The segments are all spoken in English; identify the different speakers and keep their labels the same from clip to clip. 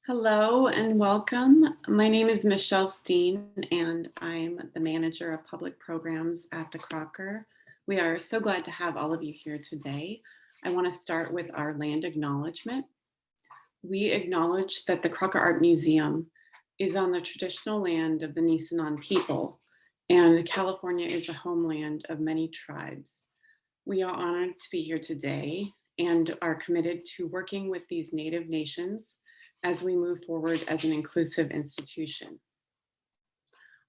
Speaker 1: Hello and welcome. My name is Michelle Steen and I'm the manager of public programs at the Crocker. We are so glad to have all of you here today. I want to start with our land acknowledgement. We acknowledge that the Crocker Art Museum is on the traditional land of the Nisenan people, and California is the homeland of many tribes. We are honored to be here today and are committed to working with these Native nations as we move forward as an inclusive institution.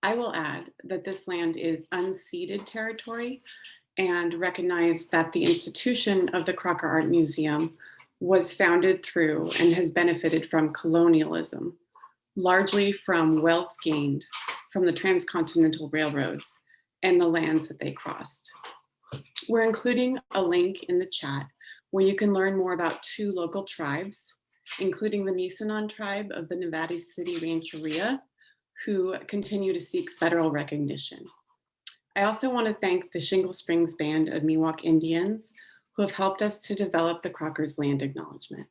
Speaker 1: I will add that this land is unceded territory and recognize that the institution of the Crocker Art Museum was founded through and has benefited from colonialism, largely from wealth gained from the transcontinental railroads and the lands that they crossed. We're including a link in the chat where you can learn more about two local tribes, including the Nisenan tribe of the Nevada City Rancheria, who continue to seek federal recognition. I also want to thank the Shingle Springs Band of Miwok Indians, who have helped us to develop the Crocker's land acknowledgement.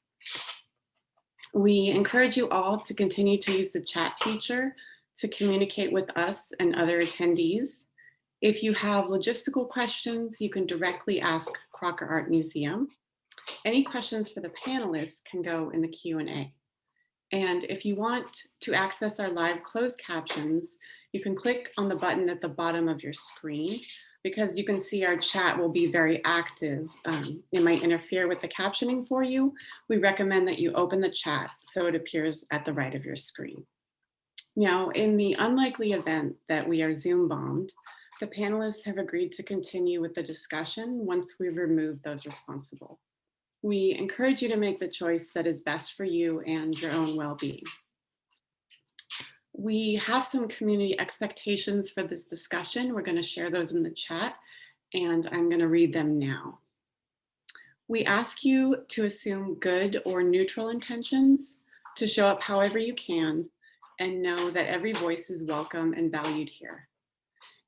Speaker 1: We encourage you all to continue to use the chat feature to communicate with us and other attendees. If you have logistical questions, you can directly ask Crocker Art Museum. Any questions for the panelists can go in the Q&A. And if you want to access our live closed captions, you can click on the button at the bottom of your screen because you can see our chat will be very active. It might interfere with the captioning for you. We recommend that you open the chat so it appears at the right of your screen. Now, in the unlikely event that we are Zoom bombed, the panelists have agreed to continue with the discussion once we've removed those responsible. We encourage you to make the choice that is best for you and your own well-being. We have some community expectations for this discussion. We're going to share those in the chat, and I'm going to read them now. We ask you to assume good or neutral intentions, to show up however you can, and know that every voice is welcome and valued here.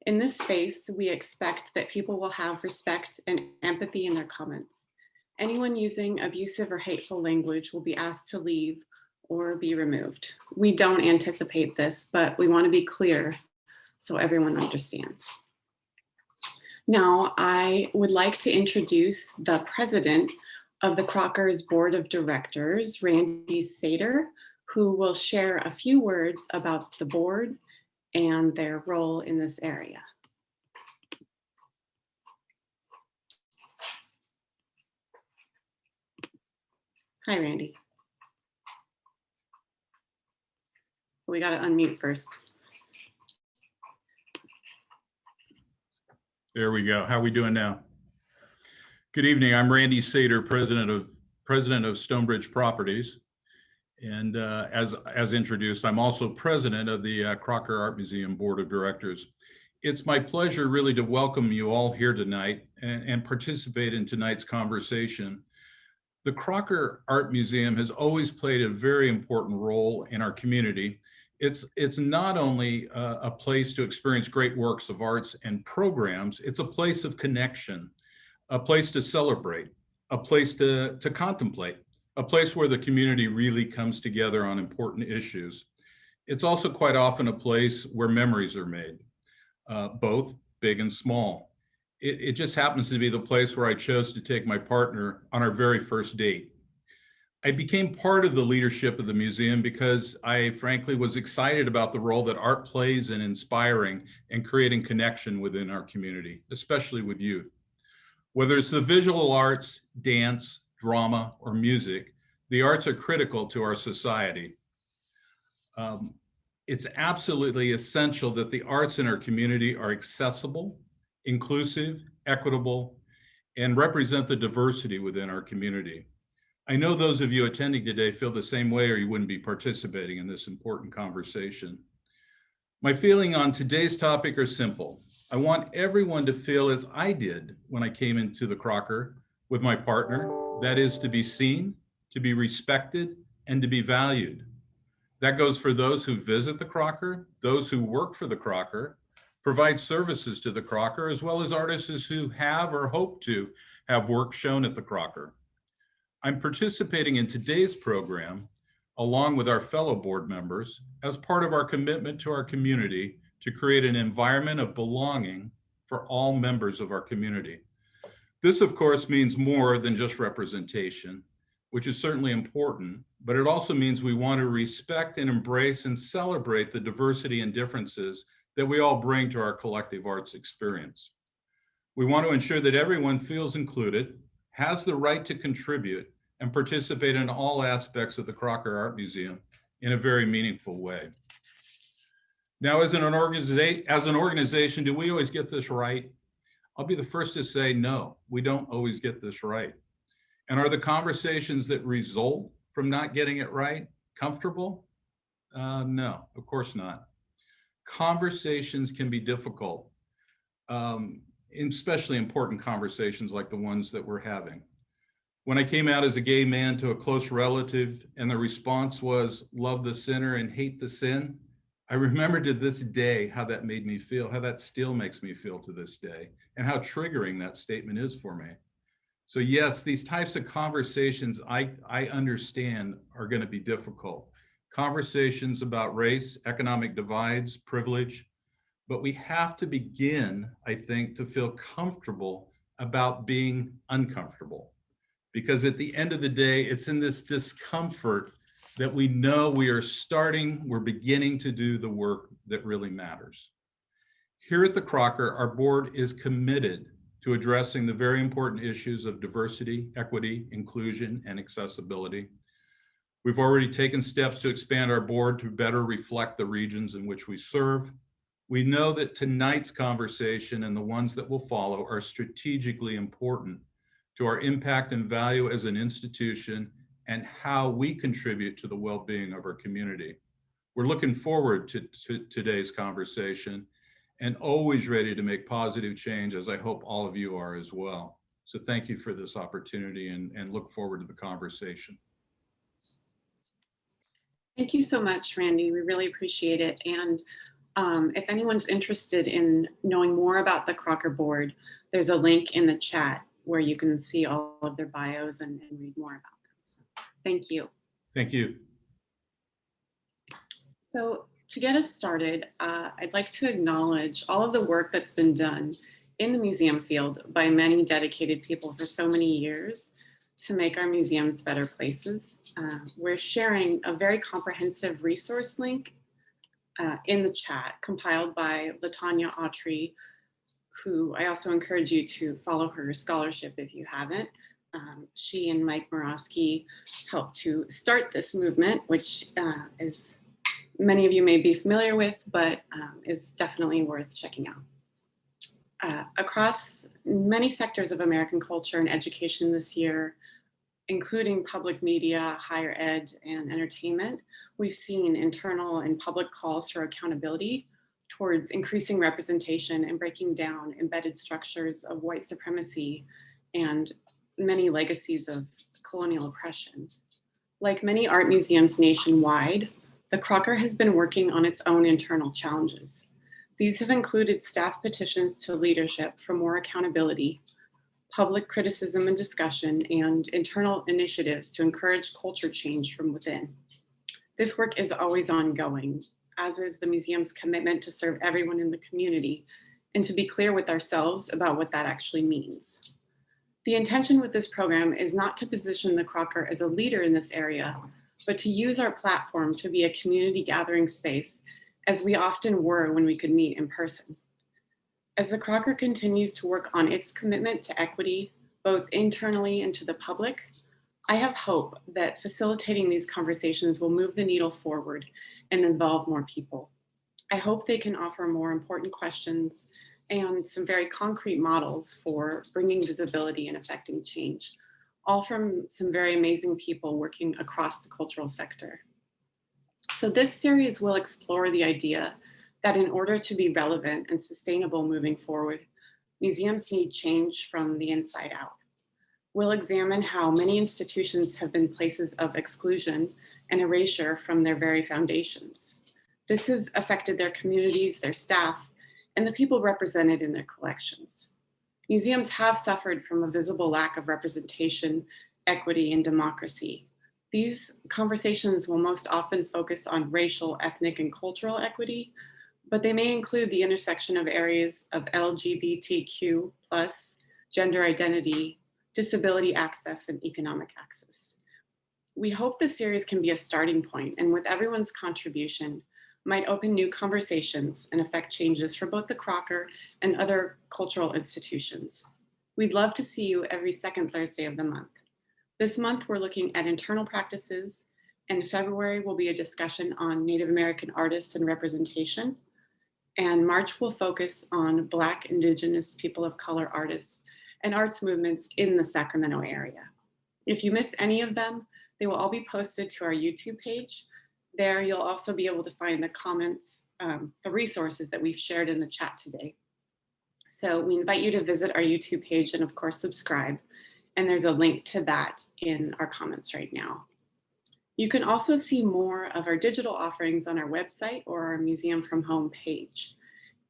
Speaker 1: In this space, we expect that people will have respect and empathy in their comments. Anyone using abusive or hateful language will be asked to leave or be removed. We don't anticipate this, but we want to be clear so everyone understands. Now, I would like to introduce the president of the Crocker's Board of Directors, Randy Seder, who will share a few words about the board and their role in this area. Hi, Randy. We got to unmute first.
Speaker 2: There we go. How are we doing now? Good evening. I'm Randy Seder, president of Stonebridge Properties. And as introduced, I'm also president of the Crocker Art Museum Board of Directors. It's my pleasure really to welcome you all here tonight and participate in tonight's conversation. The Crocker Art Museum has always played a very important role in our community. It's not only a place to experience great works of arts and programs, it's a place of connection, a place to celebrate, a place to contemplate, a place where the community really comes together on important issues. It's also quite often a place where memories are made, both big and small. It just happens to be the place where I chose to take my partner on our very first date. I became part of the leadership of the museum because I frankly was excited about the role that art plays in inspiring and creating connection within our community, especially with youth. Whether it's the visual arts, dance, drama, or music, the arts are critical to our society. It's absolutely essential that the arts in our community are accessible, inclusive, equitable, and represent the diversity within our community. I know those of you attending today feel the same way or you wouldn't be participating in this important conversation. My feeling on today's topic are simple. I want everyone to feel as I did when I came into the Crocker with my partner, that is to be seen, to be respected, and to be valued. That goes for those who visit the Crocker, those who work for the Crocker, provide services to the Crocker, as well as artists who have or hope to have work shown at the Crocker. I'm participating in today's program along with our fellow board members, as part of our commitment to our community to create an environment of belonging for all members of our community. This, of course, means more than just representation, which is certainly important, but it also means we want to respect and embrace and celebrate the diversity and differences that we all bring to our collective arts experience. We want to ensure that everyone feels included, has the right to contribute, and participate in all aspects of the Crocker Art Museum in a very meaningful way. Now, as an organization, do we always get this right? I'll be the first to say, no, we don't always get this right. And are the conversations that result from not getting it right comfortable? No, of course not. Conversations can be difficult, especially important conversations like the ones that we're having. When I came out as a gay man to a close relative and the response was love the sinner and hate the sin, I remember to this day how that made me feel, how that still makes me feel to this day, and how triggering that statement is for me. So yes, these types of conversations I understand are going to be difficult. Conversations about race, economic divides, privilege, but we have to begin, I think, to feel comfortable about being uncomfortable. Because at the end of the day, it's in this discomfort that we know we're beginning to do the work that really matters. Here at the Crocker, our board is committed to addressing the very important issues of diversity, equity, inclusion, and accessibility. We've already taken steps to expand our board to better reflect the regions in which we serve. We know that tonight's conversation and the ones that will follow are strategically important to our impact and value as an institution and how we contribute to the well-being of our community. We're looking forward to today's conversation and always ready to make positive change, as I hope all of you are as well. So thank you for this opportunity and look forward to the conversation.
Speaker 1: Thank you so much, Randy. We really appreciate it. And if anyone's interested in knowing more about the Crocker board, there's a link in the chat where you can see all of their bios and read more about them. So, thank you.
Speaker 2: Thank you.
Speaker 1: So to get us started, I'd like to acknowledge all of the work that's been done in the museum field by many dedicated people for so many years to make our museums better places. We're sharing a very comprehensive resource link in the chat compiled by LaTanya Autry, who I also encourage you to follow her scholarship if you haven't. She and Mike Murawski helped to start this movement, which is many of you may be familiar with, but is definitely worth checking out. Across many sectors of American culture and education this year, including public media, higher ed, and entertainment, we've seen internal and public calls for accountability towards increasing representation and breaking down embedded structures of white supremacy and many legacies of colonial oppression. Like many art museums nationwide, the Crocker has been working on its own internal challenges. These have included staff petitions to leadership for more accountability, public criticism and discussion, and internal initiatives to encourage culture change from within. This work is always ongoing, as is the museum's commitment to serve everyone in the community and to be clear with ourselves about what that actually means. The intention with this program is not to position the Crocker as a leader in this area, but to use our platform to be a community gathering space, as we often were when we could meet in person. As the Crocker continues to work on its commitment to equity, both internally and to the public, I have hope that facilitating these conversations will move the needle forward and involve more people. I hope they can offer more important questions and some very concrete models for bringing visibility and affecting change, all from some very amazing people working across the cultural sector. So this series will explore the idea that in order to be relevant and sustainable moving forward, museums need change from the inside out. We'll examine how many institutions have been places of exclusion and erasure from their very foundations. This has affected their communities, their staff, and the people represented in their collections. Museums have suffered from a visible lack of representation, equity, and democracy. These conversations will most often focus on racial, ethnic, and cultural equity, but they may include the intersection of areas of LGBTQ+, gender identity, disability access, and economic access. We hope this series can be a starting point, and with everyone's contribution, might open new conversations and affect changes for both the Crocker and other cultural institutions. We'd love to see you every second Thursday of the month. This month, we're looking at internal practices, and February will be a discussion on Native American artists and representation. And March will focus on Black, Indigenous, people of color artists and arts movements in the Sacramento area. If you miss any of them, they will all be posted to our YouTube page. There, you'll also be able to find the comments, the resources that we've shared in the chat today. So we invite you to visit our YouTube page and of course, subscribe. And there's a link to that in our comments right now. You can also see more of our digital offerings on our website or our Museum from Home page.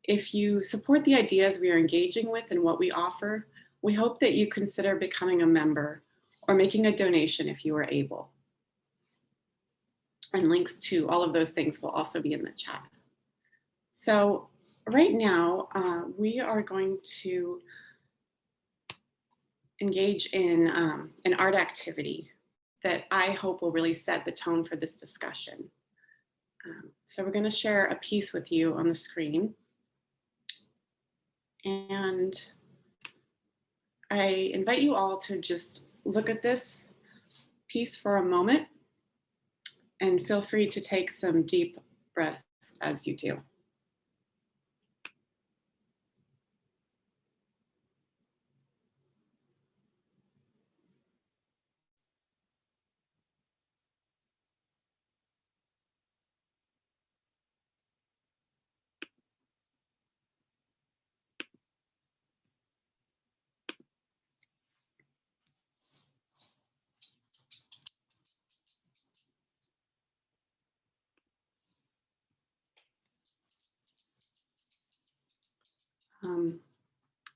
Speaker 1: If you support the ideas we are engaging with and what we offer, we hope that you consider becoming a member or making a donation if you are able. And links to all of those things will also be in the chat. So right now, we are going to engage in an art activity that I hope will really set the tone for this discussion. So we're going to share a piece with you on the screen. And I invite you all to just look at this piece for a moment and feel free to take some deep breaths as you do.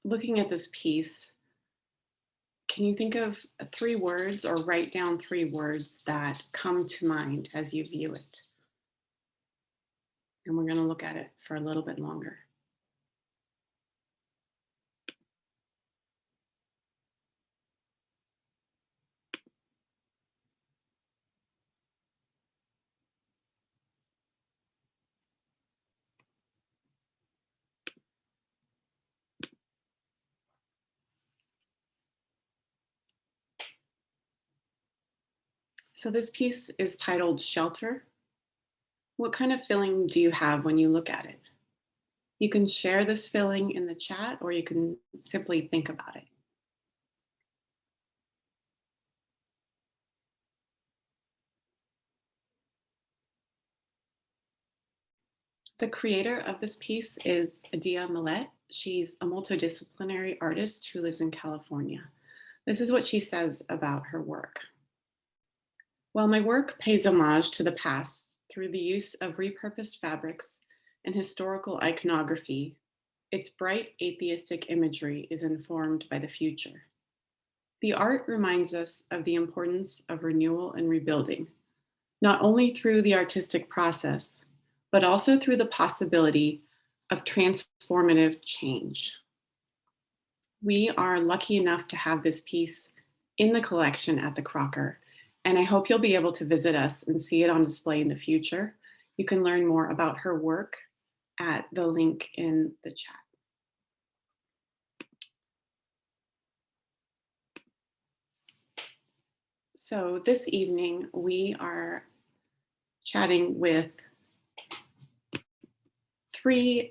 Speaker 1: Looking at this piece, can you think of 3 words or write down 3 words that come to mind as you view it? And we're going to look at it for a little bit longer. So this piece is titled Shelter. What kind of feeling do you have when you look at it? You can share this feeling in the chat, or you can simply think about it. The creator of this piece is DEAI. She's a multidisciplinary artist who lives in California. This is what she says about her work. While my work pays homage to the past through the use of repurposed fabrics and historical iconography, its bright atheistic imagery is informed by the future. The art reminds us of the importance of renewal and rebuilding, not only through the artistic process, but also through the possibility of transformative change. We are lucky enough to have this piece in the collection at the Crocker, and I hope you'll be able to visit us and see it on display in the future. You can learn more about her work at the link in the chat. So this evening, we are chatting with three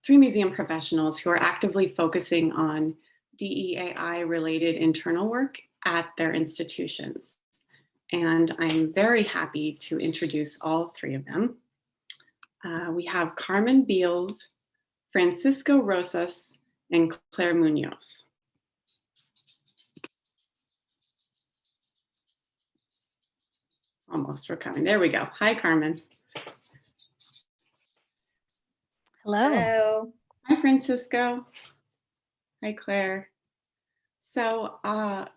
Speaker 1: museum professionals who are actively focusing on DEAI related internal work at their institutions. And I'm very happy to introduce all 3 of them. We have Carmen Beals, Francisco Rosas, and Claire Muñoz. Almost, we're coming. There we go. Hi, Carmen.
Speaker 3: Hello.
Speaker 4: Hello.
Speaker 1: Hi, Francisco. Hi, Claire. So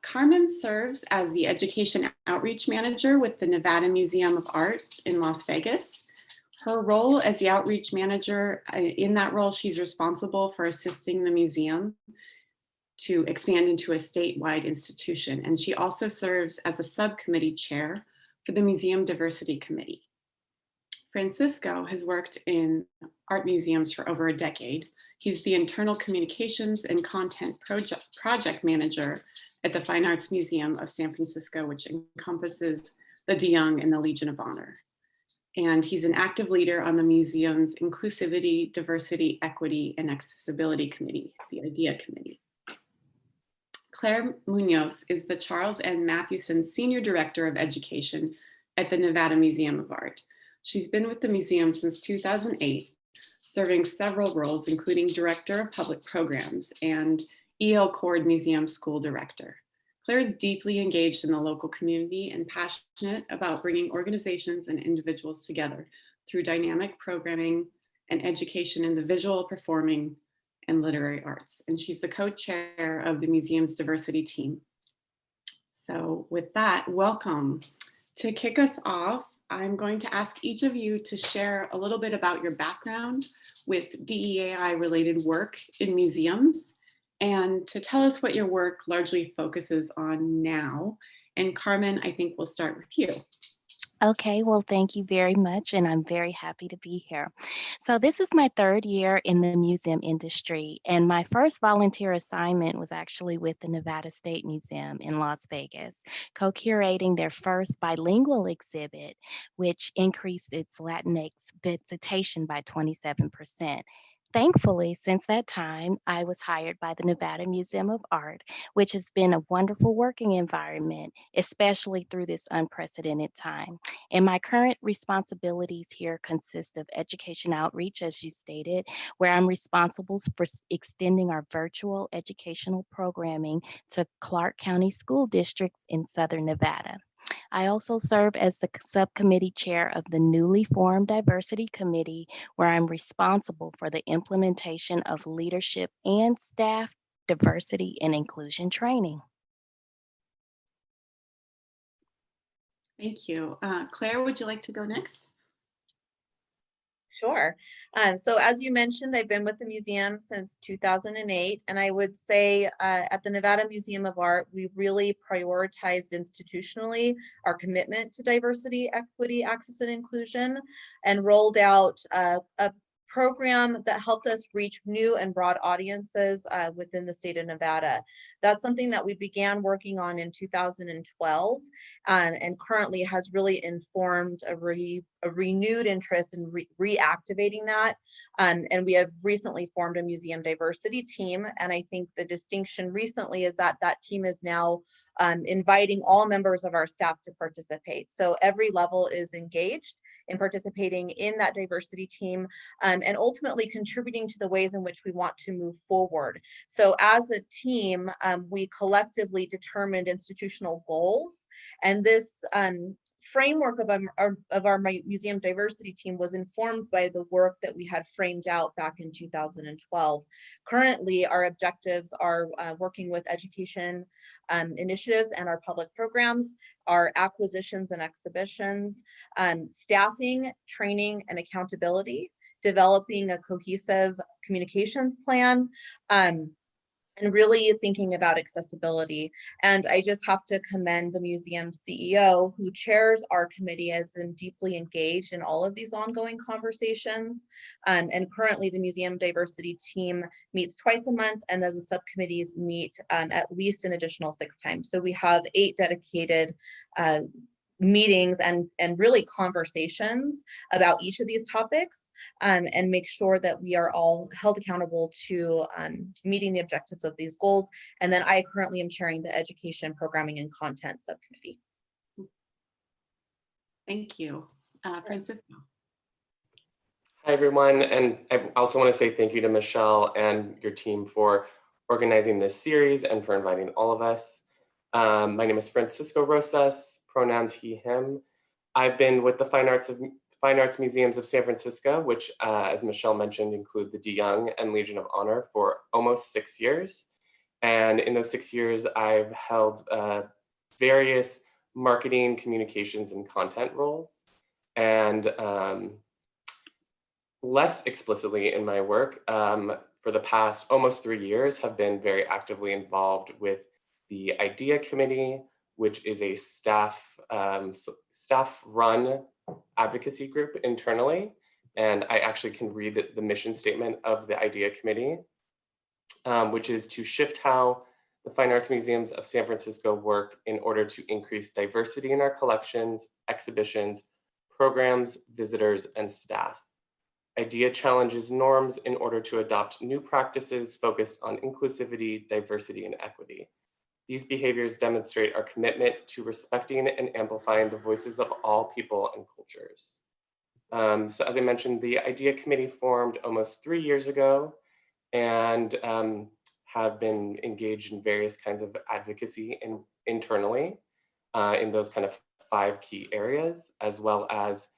Speaker 1: Carmen serves as the Education Outreach Manager with the Nevada Museum of Art in Las Vegas. Her role as the Outreach Manager, in that role, she's responsible for assisting the museum to expand into a statewide institution. And she also serves as a subcommittee chair for the Museum Diversity Committee. Francisco has worked in art museums for over a decade. He's the internal communications and content project manager at the Fine Arts Museum of San Francisco, which encompasses the DeYoung and the Legion of Honor. And he's an active leader on the museum's Inclusivity, Diversity, Equity, and Accessibility Committee, the IDEA Committee. Claire Muñoz is the Charles N. Mathewson Senior Director of Education at the Nevada Museum of Art. She's been with the museum since 2008, serving several roles, including Director of Public Programs and E.L. Cord Museum School Director. Claire is deeply engaged in the local community and passionate about bringing organizations and individuals together through dynamic programming and education in the visual, performing, and literary arts. And she's the co-chair of the museum's diversity team. So with that, welcome. To kick us off, I'm going to ask each of you to share a little bit about your background with DEAI related work in museums and to tell us what your work largely focuses on now. And Carmen, I think we'll start with you.
Speaker 3: Okay, well, thank you very much, and I'm very happy to be here. So this is my third year in the museum industry, and my first volunteer assignment was actually with the Nevada State Museum in Las Vegas, co-curating their first bilingual exhibit, which increased its Latinx visitation by 27%. Thankfully, since that time, I was hired by the Nevada Museum of Art, which has been a wonderful working environment, especially through this unprecedented time. And my current responsibilities here consist of education outreach, as you stated, where I'm responsible for extending our virtual educational programming to Clark County School District in Southern Nevada. I also serve as the subcommittee chair of the newly formed Diversity Committee, where I'm responsible for the implementation of leadership and staff diversity and inclusion training.
Speaker 1: Thank you. Claire, would you like to go next?
Speaker 4: Sure. So as you mentioned, I've been with the museum since 2008, and I would say at the Nevada Museum of Art, we really prioritized institutionally our commitment to diversity, equity, access, and inclusion, and rolled out a program that helped us reach new and broad audiences within the state of Nevada. That's something that we began working on in 2012 and currently has really informed a renewed interest in reactivating that. And we have recently formed a museum diversity team. And I think the distinction recently is that that team is now inviting all members of our staff to participate. So every level is engaged in participating in that diversity team and ultimately contributing to the ways in which we want to move forward. So as a team, we collectively determined institutional goals, and this framework of our museum diversity team was informed by the work that we had framed out back in 2012. Currently, our objectives are working with education initiatives and our public programs, our acquisitions and exhibitions, staffing, training, and accountability, developing a cohesive communications plan, and really thinking about accessibility. And I just have to commend the museum CEO who chairs our committee as deeply engaged in all of these ongoing conversations. And currently the museum diversity team meets twice a month, and the subcommittees meet at least an additional 6 times. So we have 8 dedicated meetings and really conversations about each of these topics and make sure that we are all held accountable to meeting the objectives of these goals. And then I currently am chairing the education, programming, and content subcommittee.
Speaker 1: Thank you. Francisco.
Speaker 5: Hi, everyone. And I also want to say thank you to Michelle and your team for organizing this series and for inviting all of us. My name is Francisco Rosas, pronouns he, him. I've been with the Fine Arts Museums of San Francisco, which, as Michelle mentioned, include the DeYoung and Legion of Honor for almost 6 years. And in those 6 years, I've held various marketing, communications, and content roles. And less explicitly in my work, for the past almost 3 years, have been very actively involved with the IDEA Committee, which is a staff-run advocacy group internally. And I actually can read the mission statement of the IDEA Committee, which is to shift how the Fine Arts Museums of San Francisco work in order to increase diversity in our collections, exhibitions, programs, visitors, and staff. IDEA challenges norms in order to adopt new practices focused on inclusivity, diversity, and equity. These behaviors demonstrate our commitment to respecting and amplifying the voices of all people and cultures. So as I mentioned, the IDEA Committee formed almost 3 years ago and have been engaged in various kinds of advocacy internally in those kind of 5 key areas, as well as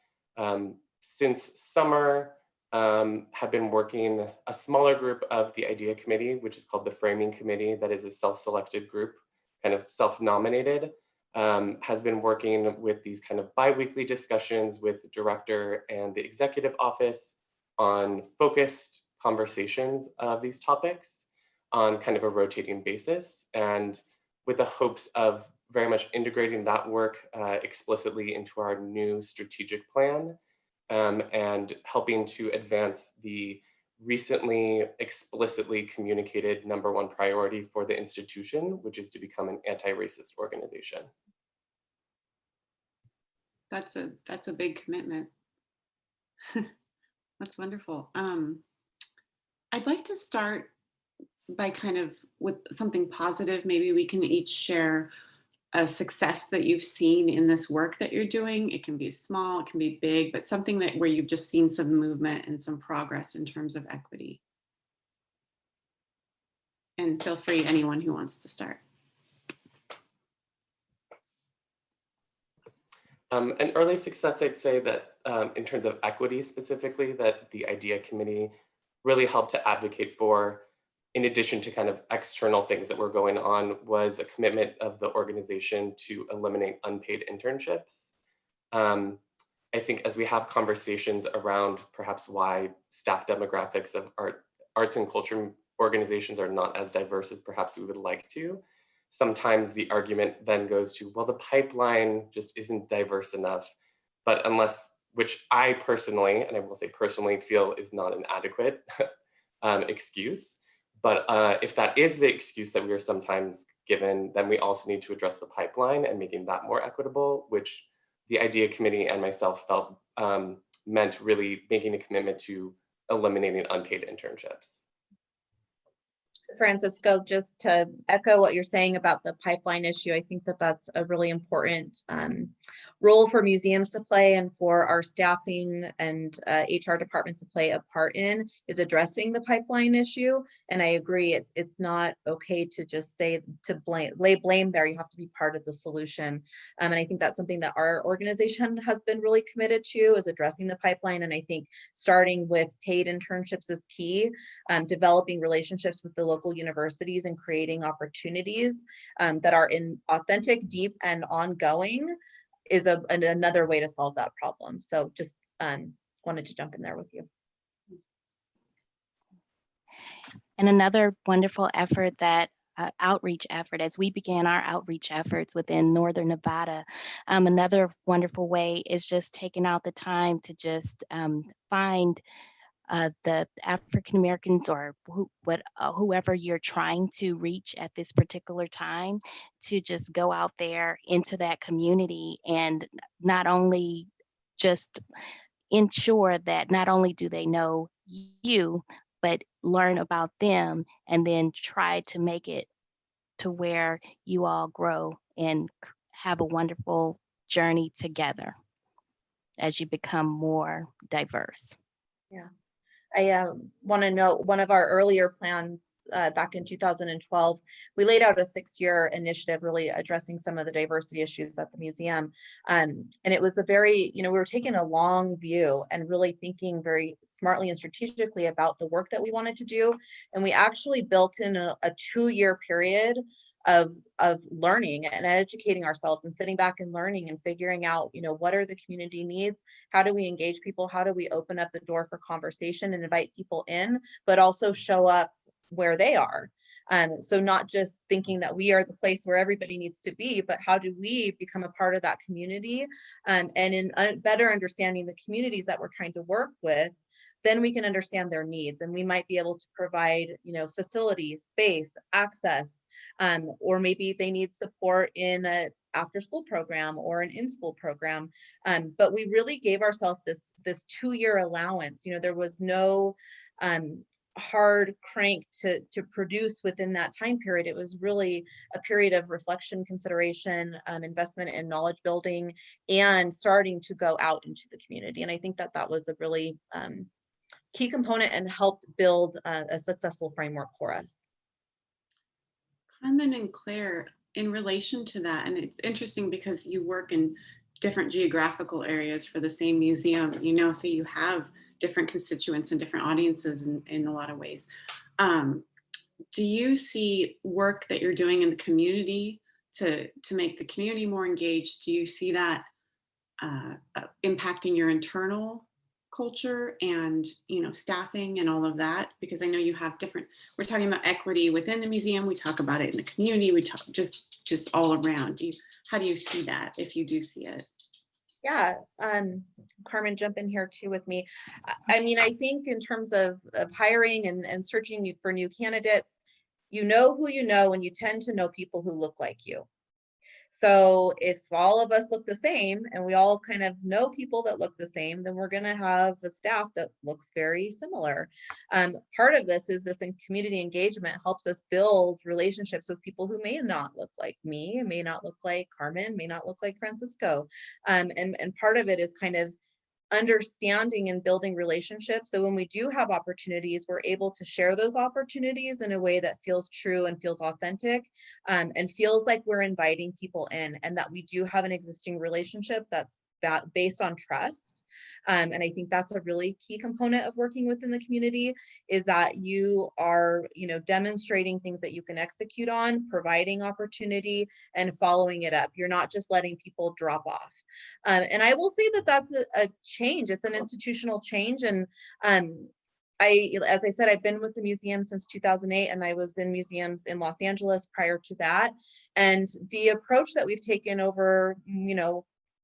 Speaker 5: since summer, have been working a smaller group of the IDEA Committee, which is called the Framing Committee, that is a self-selected group, kind of self-nominated, has been working with these kind of bi-weekly discussions with the director and the executive office on focused conversations of these topics on kind of a rotating basis, and with the hopes of very much integrating that work explicitly into our new strategic plan, and helping to advance the recently explicitly communicated #1 priority for the institution, which is to become an anti-racist organization.
Speaker 1: That's a big commitment. That's wonderful. I'd like to start by kind of with something positive. Maybe we can each share a success that you've seen in this work that you're doing. It can be small, it can be big, but something that where you've just seen some movement and some progress in terms of equity. And feel free, anyone who wants to start.
Speaker 5: An early success, I'd say that in terms of equity specifically, that the IDEA Committee really helped to advocate for, in addition to kind of external things that were going on, was a commitment of the organization to eliminate unpaid internships. I think as we have conversations around perhaps why staff demographics of arts and culture organizations are not as diverse as perhaps we would like to, sometimes the argument then goes to, well, the pipeline just isn't diverse enough. But unless, which I personally, and I will say personally, feel is not an adequate excuse. But if that is the excuse that we are sometimes given, then we also need to address the pipeline and making that more equitable, which the IDEA Committee and myself felt meant really making a commitment to eliminating unpaid internships.
Speaker 4: Francisco, just to echo what you're saying about the pipeline issue, I think that that's a really important role for museums to play and for our staffing and HR departments to play a part in, is addressing the pipeline issue. And I agree, it's not okay to just say lay blame there. You have to be part of the solution. And I think that's something that our organization has been really committed to, is addressing the pipeline. And I think starting with paid internships is key. Developing relationships with the local universities and creating opportunities that are in authentic, deep, and ongoing is another way to solve that problem. So just wanted to jump in there with you.
Speaker 3: And another wonderful effort that outreach effort, as we began our outreach efforts within Northern Nevada, another wonderful way is just taking out the time to just find the African Americans or whoever you're trying to reach at this particular time, to just go out there into that community and not only just ensure that not only do they know you, but learn about them, and then try to make it to where you all grow and have a wonderful journey together as you become more diverse.
Speaker 4: Yeah. I want to note one of our earlier plans back in 2012, we laid out a 6-year initiative really addressing some of the diversity issues at the museum. And it was a very, we were taking a long view and really thinking very smartly and strategically about the work that we wanted to do. And we actually built in a 2-year period of learning and educating ourselves and sitting back and learning and figuring out, what are the community needs? How do we engage people? How do we open up the door for conversation and invite people in, but also show up where they are? So not just thinking that we are the place where everybody needs to be, but how do we become a part of that community? And in better understanding the communities that we're trying to work with, then we can understand their needs, and we might be able to provide, facilities, space, access, or maybe they need support in a after-school program or an in-school program. But we really gave ourselves this 2-year allowance. There was no hard crank to produce within that time period. It was really a period of reflection, consideration, investment in knowledge building, and starting to go out into the community. And I think that was a really key component and helped build a successful framework for us.
Speaker 1: Carmen and Claire, in relation to that, and it's interesting because you work in different geographical areas for the same museum, so you have different constituents and different audiences in a lot of ways. Do you see work that you're doing in the community to make the community more engaged? Do you see that impacting your internal culture and staffing and all of that? Because I know you have we're talking about equity within the museum, we talk about it in the community, we talk just all around. How do you see that, if you do see it?
Speaker 4: Yeah, Carmen, jump in here too with me. I mean, I think in terms of hiring and searching for new candidates, you know who you know, and you tend to know people who look like you. So if all of us look the same and we all kind of know people that look the same, then we're going to have a staff that looks very similar. Part of this is this community engagement helps us build relationships with people who may not look like me, may not look like Carmen, may not look like Francisco. And part of it is kind of understanding and building relationships. So when we do have opportunities, we're able to share those opportunities in a way that feels true and feels authentic, and feels like we're inviting people in, and that we do have an existing relationship that's based on trust. And I think that's a really key component of working within the community, is that you are, demonstrating things that you can execute on, providing opportunity, and following it up. You're not just letting people drop off. And I will say that that's a change. It's an institutional change. And as I said, I've been with the museum since 2008, and I was in museums in Los Angeles prior to that. And the approach that we've taken over,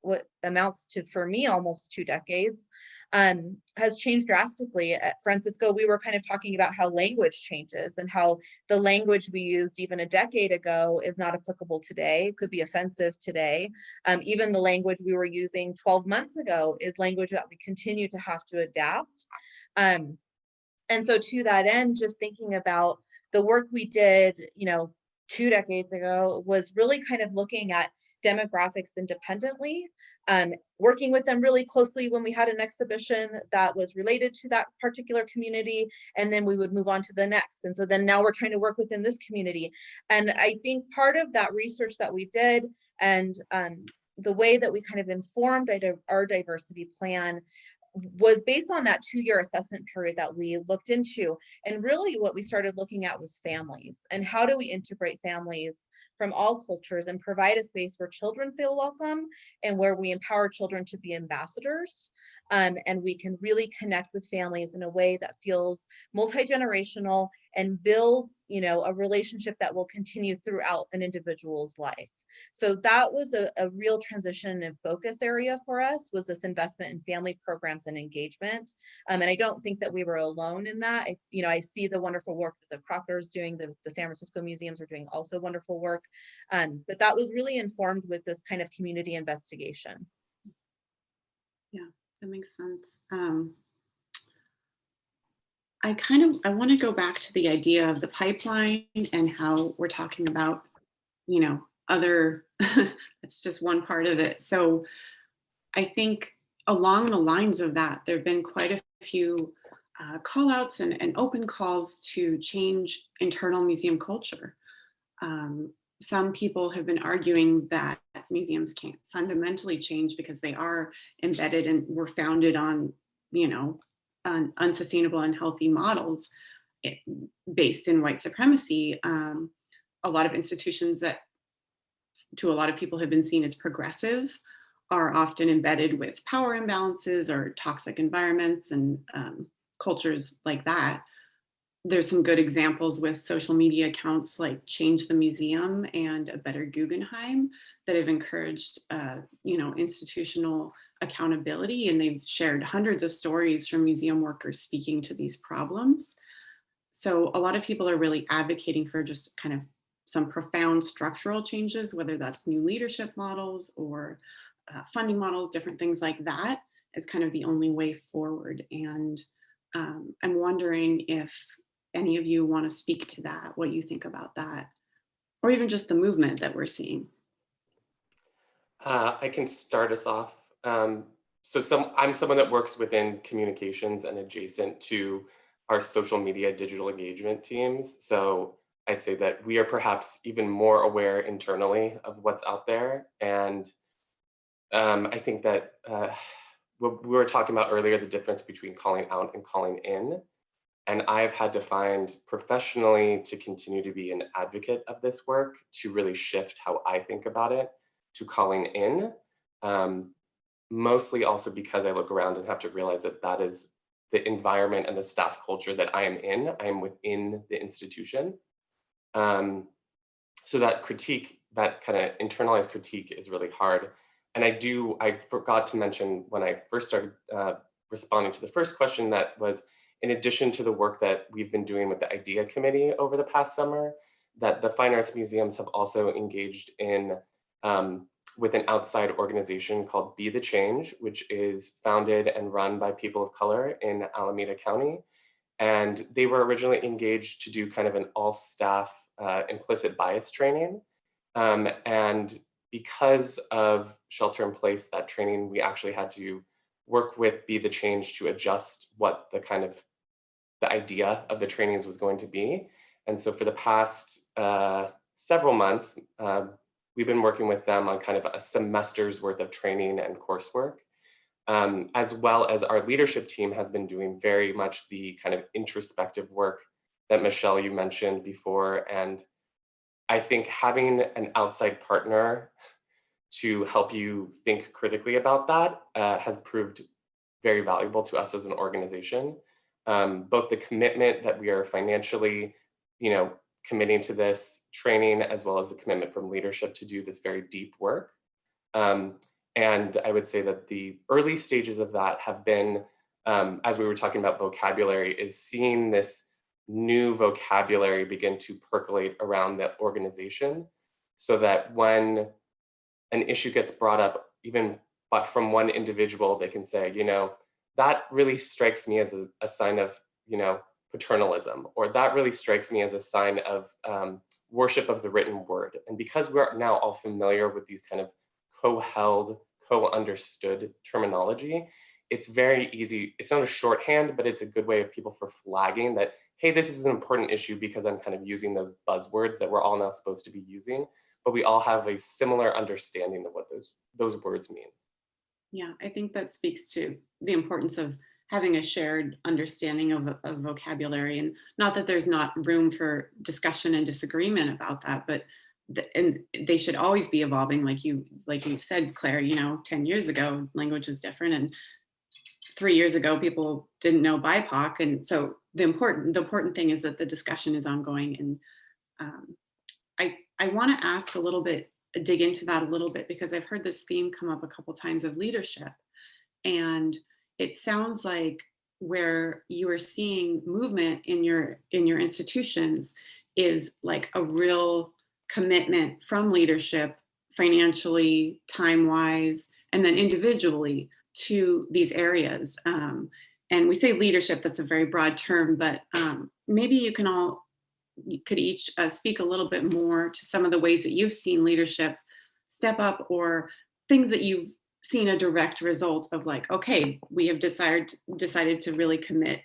Speaker 4: what amounts to, for me, almost 2 decades, has changed drastically. At Francisco, we were kind of talking about how language changes and how the language we used even a decade ago is not applicable today. It could be offensive today. Even the language we were using 12 months ago is language that we continue to have to adapt. And so to that end, just thinking about the work we did, 2 decades ago was really kind of looking at demographics independently, working with them really closely when we had an exhibition that was related to that particular community, and then we would move on to the next. And so then now we're trying to work within this community. And I think part of that research that we did, and the way that we kind of informed our diversity plan, was based on that 2-year assessment period that we looked into. And really what we started looking at was families, and how do we integrate families from all cultures and provide a space where children feel welcome and where we empower children to be ambassadors. And we can really connect with families in a way that feels multi-generational and builds, a relationship that will continue throughout an individual's life. So that was a real transition and focus area for us, was this investment in family programs and engagement. And I don't think that we were alone in that. I see the wonderful work that the Crocker is doing, the San Francisco museums are doing also wonderful work. But that was really informed with this kind of community investigation.
Speaker 1: Yeah, that makes sense. I want to go back to the idea of the pipeline and how we're talking about, other, it's just one part of it. So I think along the lines of that, there have been quite a few call outs and open calls to change internal museum culture. Some people have been arguing that museums can't fundamentally change because they are embedded and were founded on, on unsustainable, unhealthy models based in white supremacy. A lot of institutions that to a lot of people have been seen as progressive are often embedded with power imbalances or toxic environments and cultures like that. There's some good examples with social media accounts like Change the Museum and A Better Guggenheim that have encouraged, institutional accountability, and they've shared hundreds of stories from museum workers speaking to these problems. So a lot of people are really advocating for just kind of some profound structural changes, whether that's new leadership models or funding models, different things like that, is kind of the only way forward. And I'm wondering if any of you want to speak to that, what you think about that, or even just the movement that we're seeing.
Speaker 5: I can start us off. I'm someone that works within communications and adjacent to our social media digital engagement teams. So I'd say that we are perhaps even more aware internally of what's out there. And I think that what we were talking about earlier, the difference between calling out and calling in. And I've had to find professionally to continue to be an advocate of this work, to really shift how I think about it, to calling in. Mostly also because I look around and have to realize that that is the environment and the staff culture that I am in. I am within the institution. So that critique, that kind of internalized critique is really hard. And I forgot to mention when I first started responding to the first question, that was in addition to the work that we've been doing with the IDEA committee over the past summer, that the fine arts museums have also engaged in with an outside organization called Be the Change, which is founded and run by people of color in Alameda County. And they were originally engaged to do kind of an all staff implicit bias training. And because of shelter in place, that training, we actually had to work with Be the Change to adjust what the idea of the trainings was going to be. And so for the past several months, we've been working with them on kind of a semester's worth of training and coursework, as well as our leadership team has been doing very much the kind of introspective work that Michelle, you mentioned before. And I think having an outside partner to help you think critically about that has proved very valuable to us as an organization. Both the commitment that we are financially, committing to this training, as well as the commitment from leadership to do this very deep work. And I would say that the early stages of that have been, as we were talking about vocabulary, is seeing this new vocabulary begin to percolate around the organization, so that when an issue gets brought up, even but from one individual, they can say, that really strikes me as a sign of, paternalism, or that really strikes me as a sign of worship of the written word. And because we're now all familiar with these kind of co-held, co-understood terminology, it's very easy. It's not a shorthand, but it's a good way of people for flagging that, hey, this is an important issue because I'm kind of using those buzzwords that we're all now supposed to be using, but we all have a similar understanding of what those words mean.
Speaker 1: Yeah, I think that speaks to the importance of having a shared understanding of vocabulary, and not that there's not room for discussion and disagreement about that, but and they should always be evolving. Like you said, Claire, 10 years ago, language was different, and 3 years ago, people didn't know BIPOC. And so the important thing is that the discussion is ongoing. And I want to ask dig into that a little bit, because I've heard this theme come up a couple times of leadership. And it sounds like where you are seeing movement in your institutions is like a real commitment from leadership, financially, time-wise, and then individually to these areas. And we say leadership, that's a very broad term, but maybe you could each speak a little bit more to some of the ways that you've seen leadership step up, or things that you've seen a direct result of, like, okay, we have decided to really commit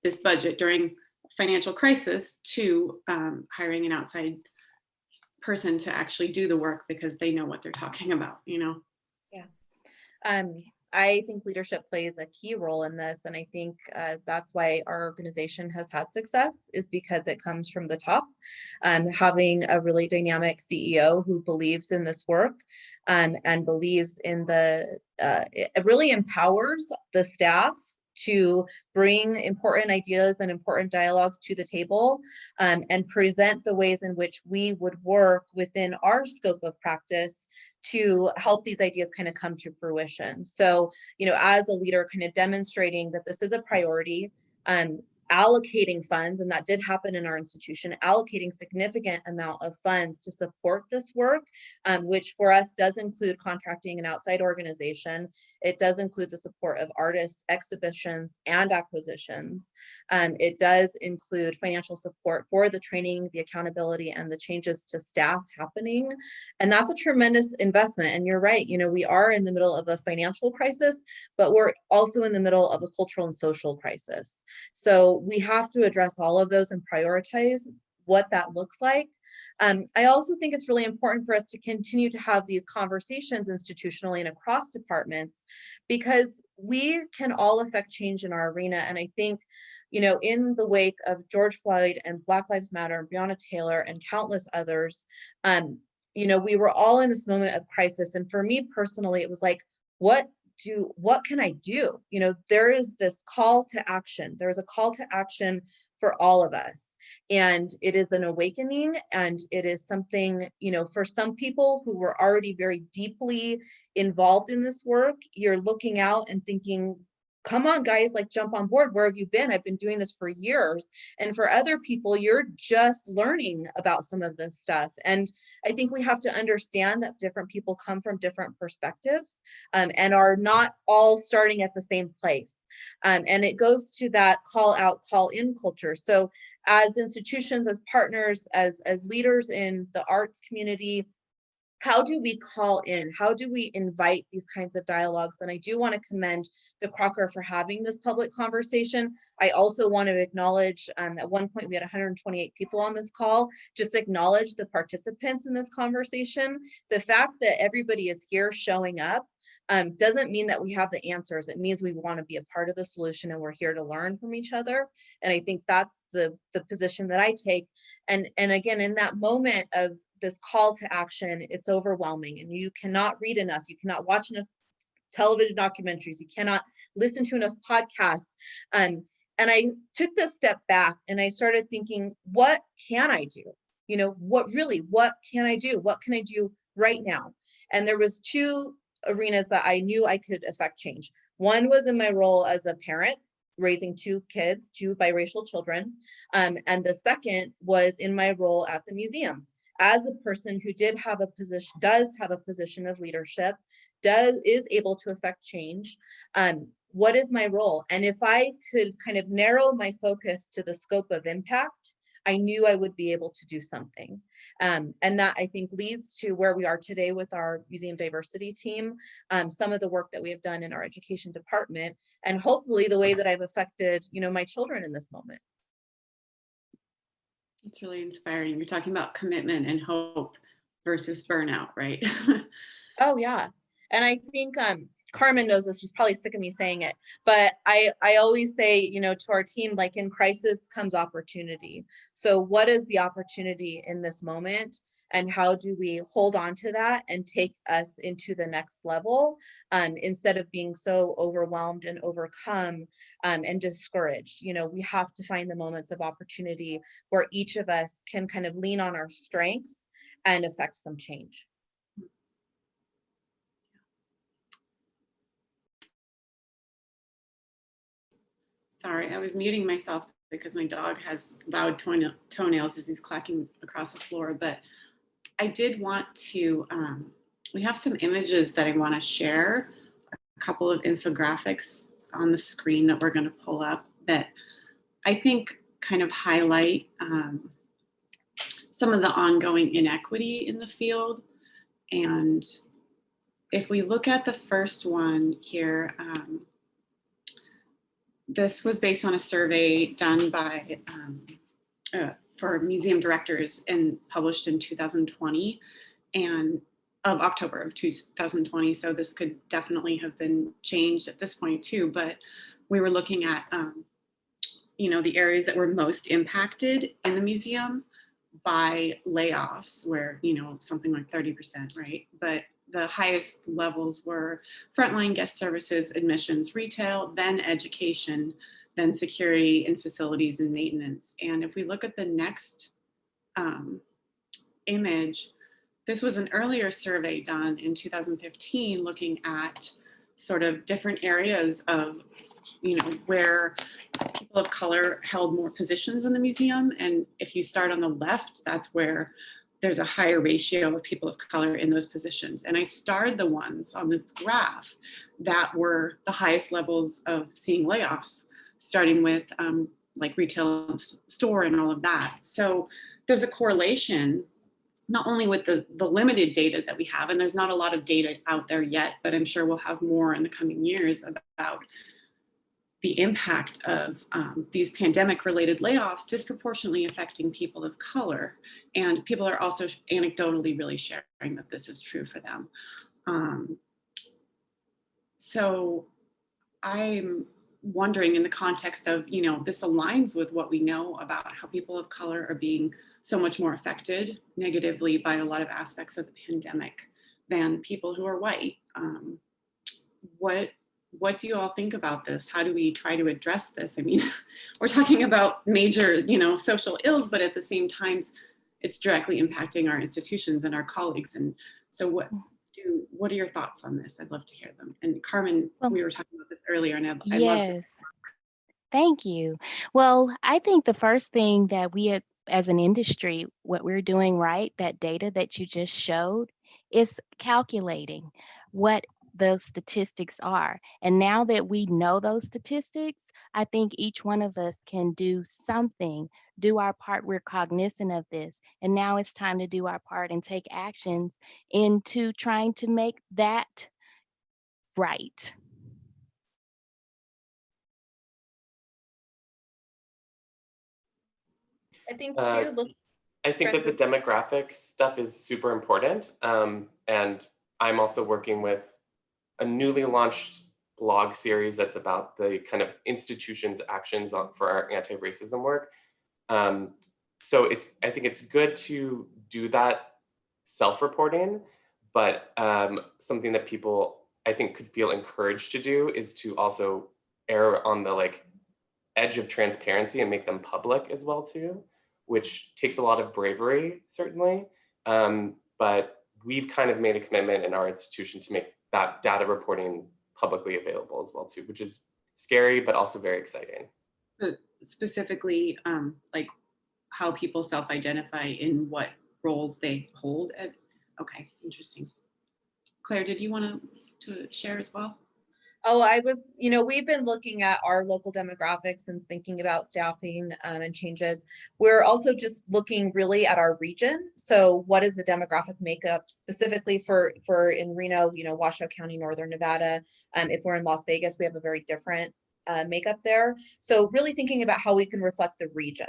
Speaker 1: this budget during financial crisis to hiring an outside person to actually do the work because they know what they're talking about, you know?
Speaker 4: Yeah. I think leadership plays a key role in this. And I think that's why our organization has had success, is because it comes from the top. Having a really dynamic CEO who believes in this work and believes in it really empowers the staff to bring important ideas and important dialogues to the table and present the ways in which we would work within our scope of practice to help these ideas kind of come to fruition. So, you know, as a leader, kind of demonstrating that this is a priority, allocating funds, and that did happen in our institution, allocating significant amount of funds to support this work, which for us does include contracting an outside organization. It does include the support of artists, exhibitions, and acquisitions. It does include financial support for the training, the accountability, and the changes to staff happening. And that's a tremendous investment. And you're right, you know, we are in the middle of a financial crisis, but we're also in the middle of a cultural and social crisis. So we have to address all of those and prioritize what that looks like. I also think it's really important for us to continue to have these conversations institutionally and across departments, because we can all affect change in our arena. And I think, you know, in the wake of George Floyd and Black Lives Matter and Breonna Taylor and countless others, you know, we were all in this moment of crisis. And for me personally, it was like, what can I do? You know, there is this call to action. There's a call to action for all of us. And it is an awakening, and it is something, you know, for some people who were already very deeply involved in this work, you're looking out and thinking, come on, guys, like jump on board. Where have you been? I've been doing this for years. And for other people, you're just learning about some of this stuff. And I think we have to understand that different people come from different perspectives and are not all starting at the same place. And it goes to that call out, call in culture. So as institutions, as partners, as leaders in the arts community, how do we call in? How do we invite these kinds of dialogues? And I do want to commend the Crocker for having this public conversation. I also want to acknowledge, at one point we had 128 people on this call, just acknowledge the participants in this conversation. The fact that everybody is here showing up doesn't mean that we have the answers. It means we want to be a part of the solution, and we're here to learn from each other. And I think that's the position that I take. And again, in that moment of this call to action, it's overwhelming, and you cannot read enough, you cannot watch enough television documentaries, you cannot listen to enough podcasts. And I took this step back and I started thinking, what can I do? You know, what can I do? What can I do right now? And there was two arenas that I knew I could affect change. One was in my role as a parent, raising two kids, two biracial children. And the second was in my role at the museum as a person who does have a position of leadership, is able to affect change. What is my role? And if I could kind of narrow my focus to the scope of impact, I knew I would be able to do something. And that, I think, leads to where we are today with our museum diversity team, some of the work that we have done in our education department, and hopefully the way that I've affected, you know, my children in this moment.
Speaker 1: It's really inspiring. You're talking about commitment and hope versus burnout, right?
Speaker 4: Oh, yeah. And I think Carmen knows this. She's probably sick of me saying it, but I always say, you know, to our team, like, in crisis comes opportunity. So what is the opportunity in this moment? And how do we hold on to that and take us into the next level instead of being so overwhelmed and overcome and discouraged? You know, we have to find the moments of opportunity where each of us can kind of lean on our strengths and affect some change.
Speaker 1: Sorry, I was muting myself because my dog has loud toenails as he's clacking across the floor, but I did want to, we have some images that I want to share, a couple of infographics on the screen that we're going to pull up that I think kind of highlight some of the ongoing inequity in the field. And if we look at the first one here, this was based on a survey done by for museum directors and published in 2020 and of October of 2020. So this could definitely have been changed at this point too, but we were looking at, the areas that were most impacted in the museum by layoffs where, something like 30%, right? But the highest levels were frontline guest services, admissions, retail, then education, then security and facilities and maintenance. And if we look at the next image, this was an earlier survey done in 2015 looking at sort of different areas of, where people of color held more positions in the museum. And if you start on the left, that's where there's a higher ratio of people of color in those positions. And I starred the ones on this graph that were the highest levels of seeing layoffs, starting with like retail and store and all of that. So there's a correlation not only with the limited data that we have, and there's not a lot of data out there yet, but I'm sure we'll have more in the coming years about the impact of these pandemic-related layoffs disproportionately affecting people of color. And people are also anecdotally really sharing that this is true for them. So I'm wondering in the context of, this aligns with what we know about how people of color are being so much more affected negatively by a lot of aspects of the pandemic than people who are white. What do you all think about this? How do we try to address this? I mean, we're talking about major, social ills, but at the same time, it's directly impacting our institutions and our colleagues. And so what are your thoughts on this? I'd love to hear them. And Carmen, we were talking about this earlier, and I love
Speaker 3: Yes, thank you. Well, I think the first thing that we as an industry, what we're doing right, that data that you just showed, is calculating what those statistics are. And now that we know those statistics, I think each one of us can do something, do our part. We're cognizant of this. And now it's time to do our part and take actions into trying to make that right.
Speaker 4: I think
Speaker 5: Uh,
Speaker 4: too, look,
Speaker 5: I think that the demographic stuff is super important. And I'm also working with a newly launched blog series that's about the kind of institutions' actions for our anti-racism work. So I think it's good to do that self-reporting, but something that people I think could feel encouraged to do is to also err on the edge of transparency and make them public as well too, which takes a lot of bravery, certainly. But we've kind of made a commitment in our institution to make that data reporting publicly available as well too, which is scary, but also very exciting.
Speaker 1: So specifically, like how people self-identify in what roles they hold at, okay, interesting. Claire, did you want to share as well?
Speaker 4: Oh, we've been looking at our local demographics and thinking about staffing and changes. We're also just looking really at our region. So what is the demographic makeup specifically for in Reno, Washoe County, Northern Nevada. If we're in Las Vegas, we have a very different makeup there. So really thinking about how we can reflect the region.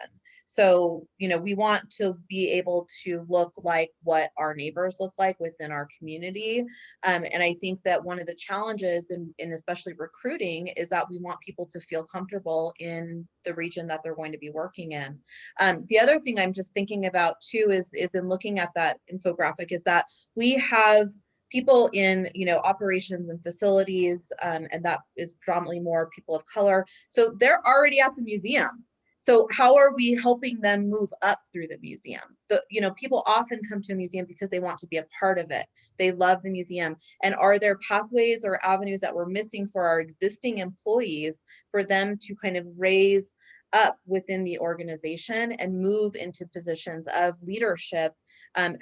Speaker 4: So, we want to be able to look like what our neighbors look like within our community. And I think that one of the challenges in especially recruiting is that we want people to feel comfortable in the region that they're going to be working in. The other thing I'm just thinking about too is in looking at that infographic is that we have people in operations and facilities, and that is predominantly more people of color. So they're already at the museum. So how are we helping them move up through the museum? So, people often come to a museum because they want to be a part of it. They love the museum. And are there pathways or avenues that we're missing for our existing employees for them to kind of raise up within the organization and move into positions of leadership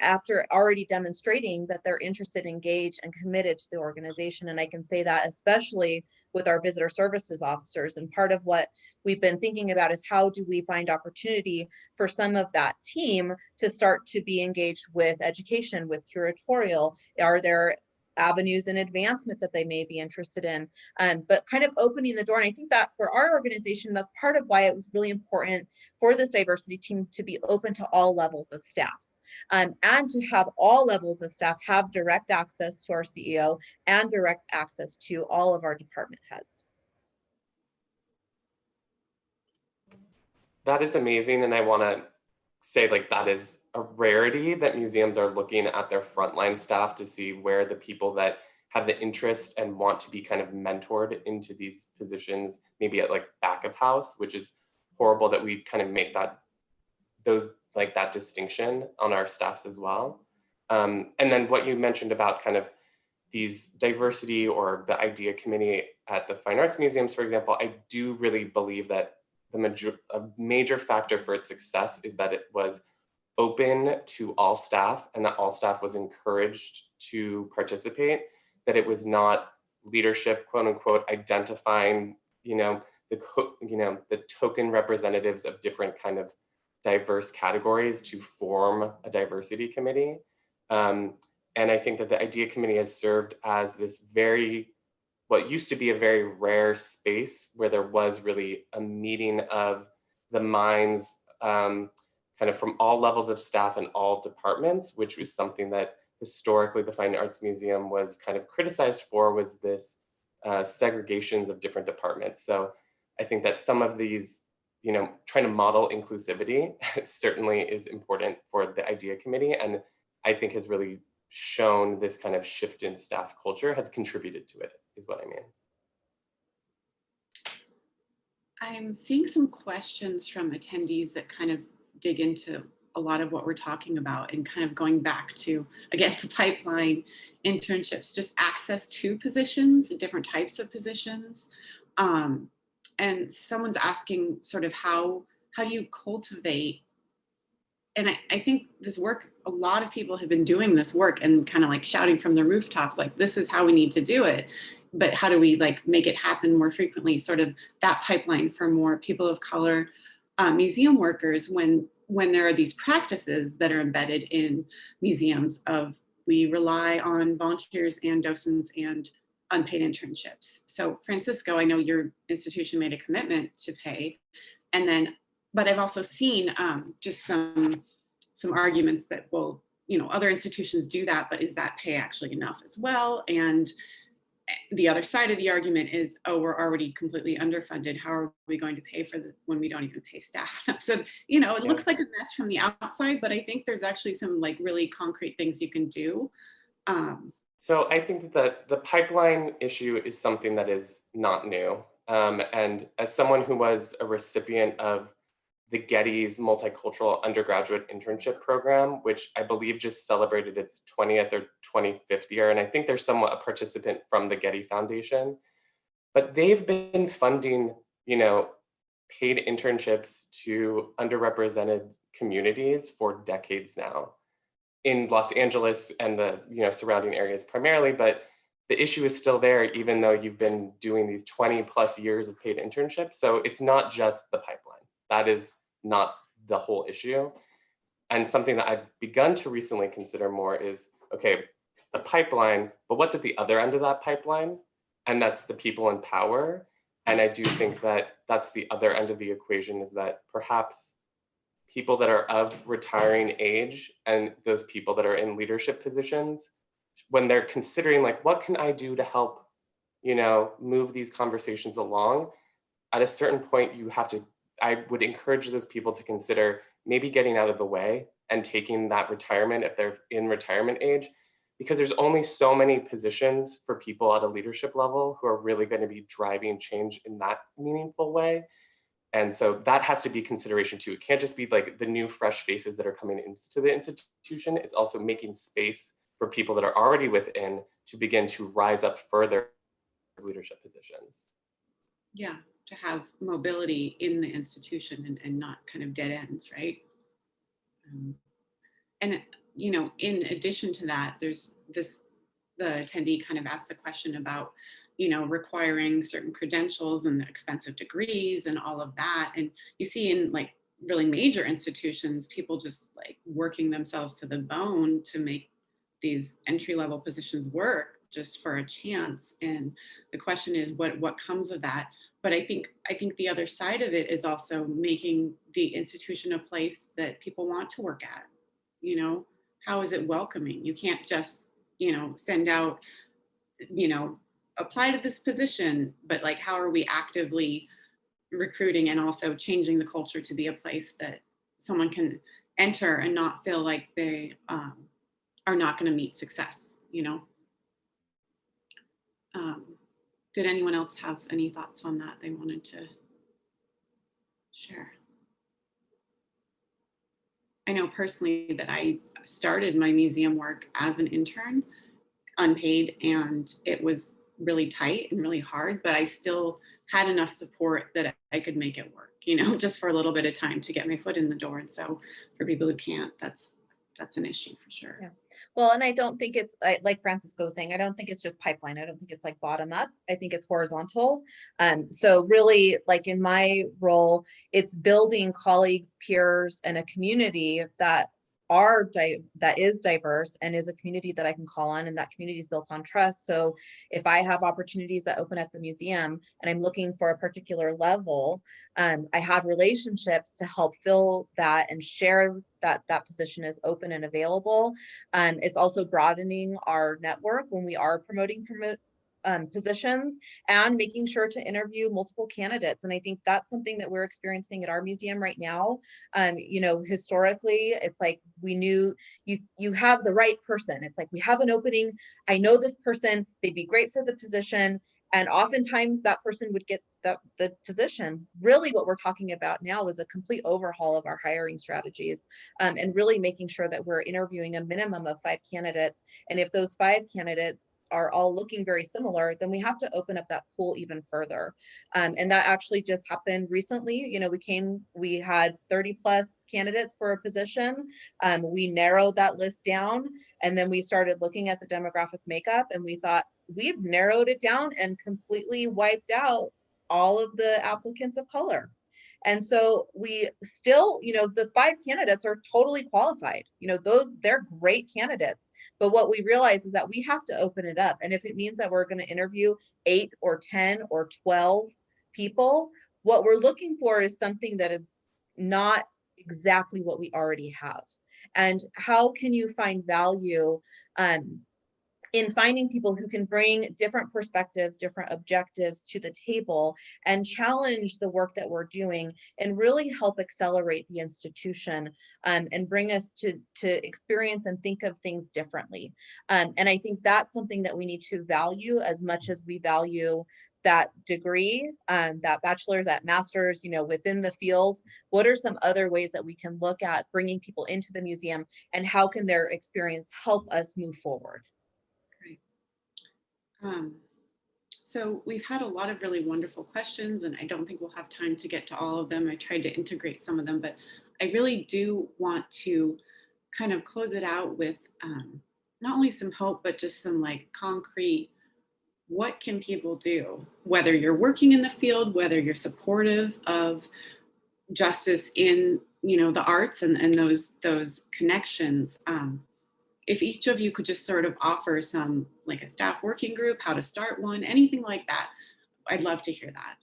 Speaker 4: after already demonstrating that they're interested, engaged, and committed to the organization? And I can say that especially with our visitor services officers. And part of what we've been thinking about is how do we find opportunity for some of that team to start to be engaged with education, with curatorial? Are there avenues and advancement that they may be interested in, but kind of opening the door. And I think that for our organization, that's part of why it was really important for this diversity team to be open to all levels of staff. And to have all levels of staff have direct access to our CEO and direct access to all of our department heads.
Speaker 5: That is amazing. And I want to say, like, that is a rarity that museums are looking at their frontline staff to see where the people that have the interest and want to be kind of mentored into these positions, maybe at like back of house, which is horrible that we kind of make that that distinction on our staffs as well. And then what you mentioned about kind of these diversity or the idea committee at the fine arts museums, for example, I do really believe that a major factor for its success is that it was open to all staff and that all staff was encouraged to participate, that it was not leadership, quote unquote, identifying, the token representatives of different kind of diverse categories to form a diversity committee. And I think that the idea committee has served as this what used to be a very rare space where there was really a meeting of the minds kind of from all levels of staff and all departments, which was something that historically the Fine Arts Museum was kind of criticized for, was this segregations of different departments. So I think that some of these, trying to model inclusivity certainly is important for the idea committee, and I think has really shown this kind of shift in staff culture has contributed to it, is what I mean.
Speaker 1: I'm seeing some questions from attendees that kind of dig into a lot of what we're talking about and kind of going back to, again, the pipeline, internships, just access to positions, different types of positions. And someone's asking sort of how do you cultivate, and I think this work, a lot of people have been doing this work and kind of like shouting from the rooftops, like, this is how we need to do it. But how do we like make it happen more frequently, sort of that pipeline for more people of color, museum workers, when there are these practices that are embedded in museums of, we rely on volunteers and docents and unpaid internships. So Francisco, I know your institution made a commitment to pay, and then, but I've also seen just some arguments that, well, other institutions do that, but is that pay actually enough as well? And the other side of the argument is, oh, we're already completely underfunded. How are we going to pay for when we don't even pay staff? So, it looks like a mess from the outside, but I think there's actually some like really concrete things you can do.
Speaker 5: So I think that the pipeline issue is something that is not new. And as someone who was a recipient of the Getty's Multicultural Undergraduate Internship Program, which I believe just celebrated its 20th or 25th year, and I think there's somewhat a participant from the Getty Foundation, but they've been funding, paid internships to underrepresented communities for decades now, in Los Angeles and the surrounding areas primarily, but the issue is still there even though you've been doing these 20 plus years of paid internships. So it's not just the pipeline. That is not the whole issue. And something that I've begun to recently consider more is, okay, the pipeline, but what's at the other end of that pipeline? And that's the people in power. And I do think that that's the other end of the equation, is that perhaps people that are of retiring age and those people that are in leadership positions, when they're considering like, what can I do to help, move these conversations along, at a certain point I would encourage those people to consider maybe getting out of the way and taking that retirement if they're in retirement age, because there's only so many positions for people at a leadership level who are really going to be driving change in that meaningful way. And so that has to be consideration too. It can't just be like the new fresh faces that are coming into the institution. It's also making space for people that are already within to begin to rise up further as leadership positions.
Speaker 1: Yeah, to have mobility in the institution and not kind of dead ends, right? And in addition to that, there's the attendee kind of asked the question about, requiring certain credentials and the expensive degrees and all of that. And you see in like really major institutions, people just like working themselves to the bone to make these entry-level positions work just for a chance. And the question is what comes of that. But I think the other side of it is also making the institution a place that people want to work at. You know, how is it welcoming? You can't just, you know, send out, you know, apply to this position, but like, how are we actively recruiting and also changing the culture to be a place that someone can enter and not feel like they are not going to meet success, you know? Did anyone else have any thoughts on that they wanted to share? I know personally that I started my museum work as an intern, unpaid, and it was really tight and really hard, but I still had enough support that I could make it work, you know, just for a little bit of time to get my foot in the door. And so for people who can't, that's an issue for sure.
Speaker 4: Yeah. Well, and I don't think it's like Francisco was saying, I don't think it's just pipeline. I don't think it's like bottom up. I think it's horizontal. So really, like in my role, it's building colleagues, peers, and a community that is diverse and is a community that I can call on, and that community is built on trust. So if I have opportunities that open at the museum and I'm looking for a particular level, I have relationships to help fill that and share that position is open and available. It's also broadening our network when we are promoting positions, and making sure to interview multiple candidates. And I think that's something that we're experiencing at our museum right now. You know, historically, it's like we knew you have the right person. It's like we have an opening. I know this person, they'd be great for the position. And oftentimes that person would get the position. Really what we're talking about now is a complete overhaul of our hiring strategies, and really making sure that we're interviewing a minimum of 5 candidates. And if those 5 candidates are all looking very similar, then we have to open up that pool even further. And that actually just happened recently. You know, we had 30 plus candidates for a position. We narrowed that list down, and then we started looking at the demographic makeup, and we thought, we've narrowed it down and completely wiped out all of the applicants of color. And so we still, you know, the 5 candidates are totally qualified. You know, they're great candidates. But what we realize is that we have to open it up. And if it means that we're going to interview 8 or 10 or 12 people, what we're looking for is something that is not exactly what we already have. And how can you find value in finding people who can bring different perspectives, different objectives to the table, and challenge the work that we're doing, and really help accelerate the institution, and bring us to experience and think of things differently. And I think that's something that we need to value as much as we value that degree, that bachelor's, that master's, you know, within the field. What are some other ways that we can look at bringing people into the museum, and how can their experience help us move forward?
Speaker 1: So we've had a lot of really wonderful questions, and I don't think we'll have time to get to all of them. I tried to integrate some of them, but I really do want to kind of close it out with not only some hope, but just some like concrete, what can people do? Whether you're working in the field, whether you're supportive of justice in, you know, the arts and those connections. If each of you could just sort of offer some, like a staff working group, how to start one, anything like that, I'd love to hear that.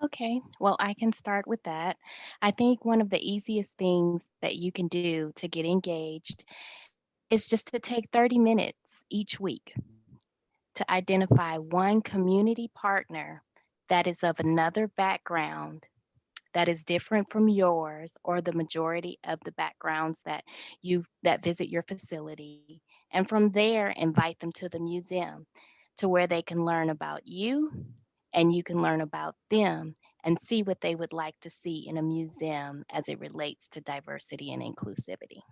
Speaker 3: Okay, well, I can start with that. I think one of the easiest things that you can do to get engaged is just to take 30 minutes each week to identify one community partner that is of another background, that is different from yours or the majority of the backgrounds that visit your facility. And from there, invite them to the museum to where they can learn about you and you can learn about them and see what they would like to see in a museum as it relates to diversity and inclusivity.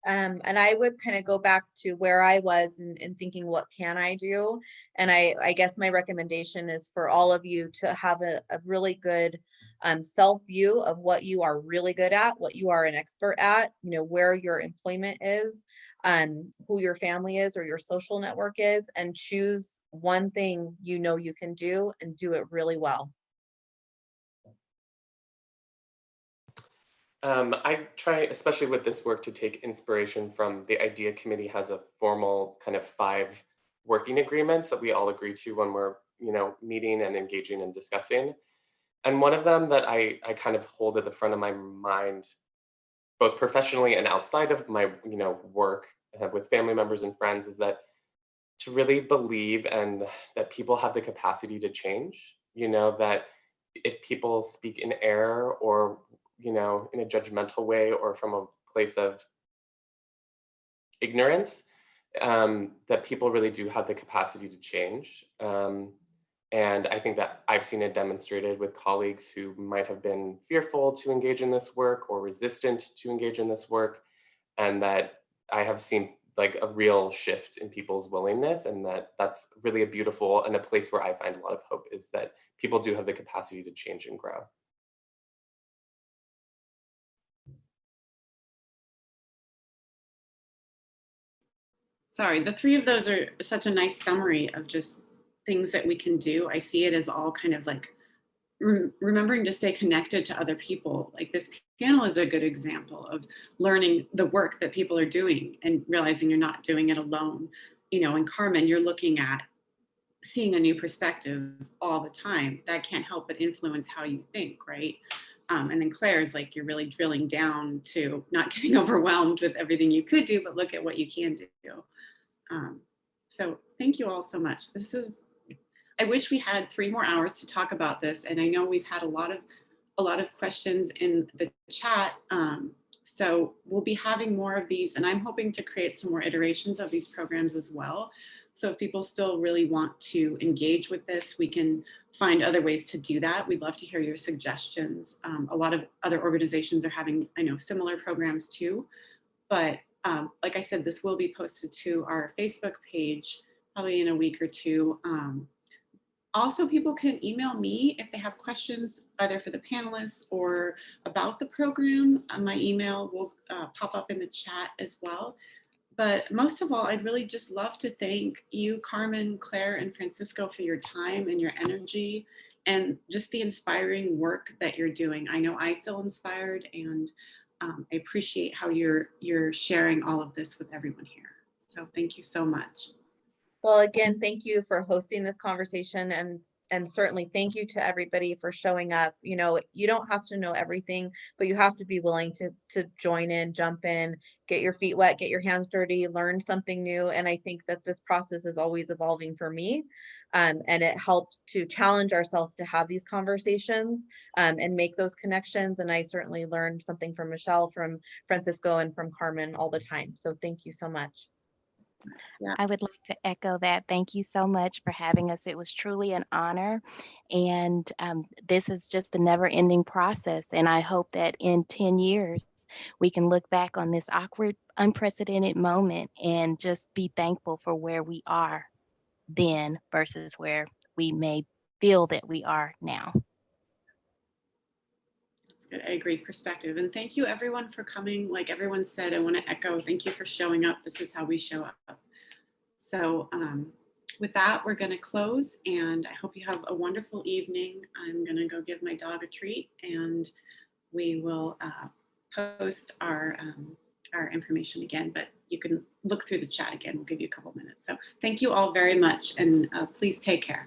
Speaker 4: And I would kind of go back to where I was and thinking, what can I do? And I guess my recommendation is for all of you to have a really good self view of what you are really good at, what you are an expert at, you know, where your employment is, who your family is or your social network is, and choose one thing you know you can do and do it really well.
Speaker 5: I try, especially with this work, to take inspiration from the IDEA committee has a formal kind of 5 working agreements that we all agree to when we're, meeting and engaging and discussing. And one of them that I kind of hold at the front of my mind, both professionally and outside of my, work with family members and friends, is that to really believe and that people have the capacity to change, that if people speak in error or, in a judgmental way or from a place of ignorance, that people really do have the capacity to change. And I think that I've seen it demonstrated with colleagues who might have been fearful to engage in this work or resistant to engage in this work, and that I have seen like a real shift in people's willingness, and that's really a beautiful and a place where I find a lot of hope, is that people do have the capacity to change and grow.
Speaker 1: Sorry, the 3 of those are such a nice summary of just things that we can do. I see it as all kind of like remembering to stay connected to other people. Like this panel is a good example of learning the work that people are doing and realizing you're not doing it alone. And Carmen, you're looking at seeing a new perspective all the time. That can't help but influence how you think, right? And then Claire's like, you're really drilling down to not getting overwhelmed with everything you could do, but look at what you can do. So thank you all so much. I wish we had 3 more hours to talk about this. And I know we've had a lot of questions in the chat. So we'll be having more of these, and I'm hoping to create some more iterations of these programs as well. So if people still really want to engage with this, we can find other ways to do that. We'd love to hear your suggestions. A lot of other organizations are having, I know, similar programs too. But like I said, this will be posted to our Facebook page probably in a week or 2. Also, people can email me if they have questions, either for the panelists or about the program. My email will pop up in the chat as well. But most of all, I'd really just love to thank you, Carmen, Claire, and Francisco, for your time and your energy and just the inspiring work that you're doing. I know I feel inspired, and I appreciate how you're sharing all of this with everyone here. So thank you so much.
Speaker 4: Well, again, thank you for hosting this conversation, and certainly thank you to everybody for showing up. You don't have to know everything, but you have to be willing to join in, jump in, get your feet wet, get your hands dirty, learn something new. And I think that this process is always evolving for me. And it helps to challenge ourselves to have these conversations and make those connections. And I certainly learned something from Michelle, from Francisco, and from Carmen all the time. So thank you so much.
Speaker 1: Yeah.
Speaker 3: I would like to echo that. Thank you so much for having us. It was truly an honor. And this is just a never-ending process. And I hope that in 10 years, we can look back on this awkward, unprecedented moment and just be thankful for where we are then versus where we may feel that we are now.
Speaker 1: Good. I agree, perspective. And thank you everyone for coming. Like everyone said, I want to echo, thank you for showing up. This is how we show up. So with that, we're going to close, and I hope you have a wonderful evening. I'm going to go give my dog a treat, and we will post our information again, but you can look through the chat again. We'll give you a couple minutes. So thank you all very much, and please take care.